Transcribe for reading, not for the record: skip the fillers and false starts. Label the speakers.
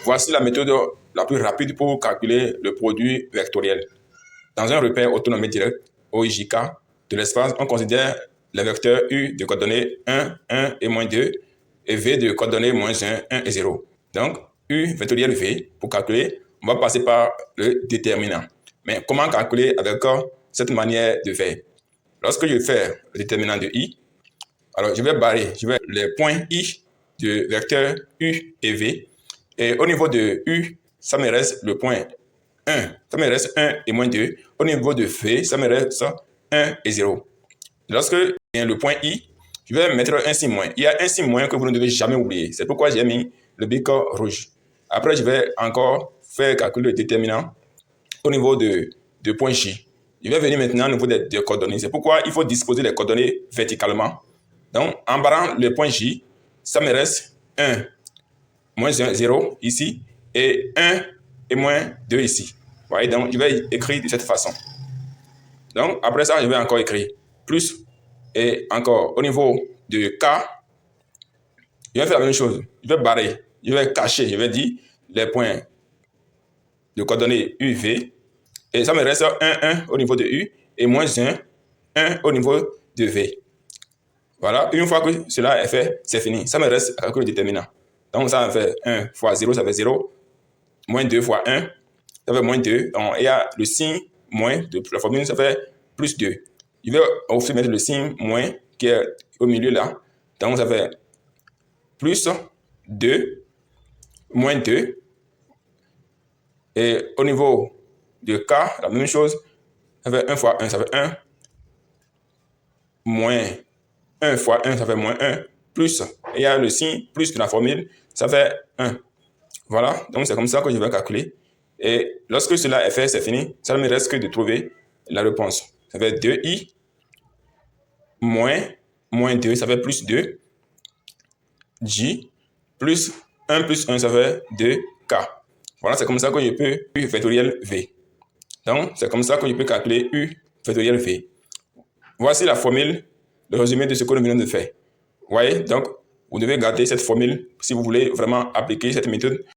Speaker 1: Voici la méthode la plus rapide pour calculer le produit vectoriel. Dans un repère autonomie directe, OIJK, de l'espace, on considère les vecteurs U de coordonnées 1, 1 et moins 2 et V de coordonnées moins 1, 1 et 0. Donc, U vectoriel V, pour calculer, on va passer par le déterminant. Mais comment calculer avec cette manière de faire? Lorsque je fais le déterminant de I, alors je vais barrer les points I du vecteur U et V. Et au niveau de U, ça me reste le point 1. Ça me reste 1 et moins 2. Au niveau de V, ça me reste 1 et 0. Lorsque il y a le point I, je vais mettre un signe moins. Il y a un signe moins que vous ne devez jamais oublier. C'est pourquoi j'ai mis le bic rouge. Après, je vais encore faire calculer le déterminant au niveau de point J. Je vais venir maintenant au niveau des coordonnées. C'est pourquoi il faut disposer les coordonnées verticalement. Donc, en barrant le point J, ça me reste 1, moins 1, 0 ici, et 1 et moins 2 ici. Vous voyez, donc je vais écrire de cette façon. Donc, après ça, je vais encore écrire plus, et encore au niveau de K, je vais faire la même chose. Je vais barrer, je vais cacher, je vais dire les points de coordonnées UV, et ça me reste 1, 1 au niveau de U, et moins 1, 1 au niveau de V. Voilà, une fois que cela est fait, c'est fini. Ça me reste à calculer le déterminant. Donc, ça fait 1 fois 0, ça fait 0. Moins 2 fois 1, ça fait moins 2. Donc, il y a le signe moins de la formule, ça fait plus 2. Je vais aussi mettre le signe moins qui est au milieu là. Donc, ça fait plus 2, moins 2. Et au niveau de K, la même chose. Ça fait 1 fois 1, ça fait 1. Moins 1 fois 1, ça fait moins 1. Plus, il y a le signe plus de la formule, ça fait 1. Voilà, donc c'est comme ça que je vais calculer. Et lorsque cela est fait, c'est fini. Ça ne me reste que de trouver la réponse. Ça fait 2i moins 2, ça fait plus 2. J plus 1 plus 1, ça fait 2k. Voilà, c'est comme ça que je peux U vectoriel V. Donc, c'est comme ça que je peux calculer U vectoriel V. Voici la formule, le résumé de ce que nous venons de faire. Vous voyez, donc, vous devez garder cette formule si vous voulez vraiment appliquer cette méthode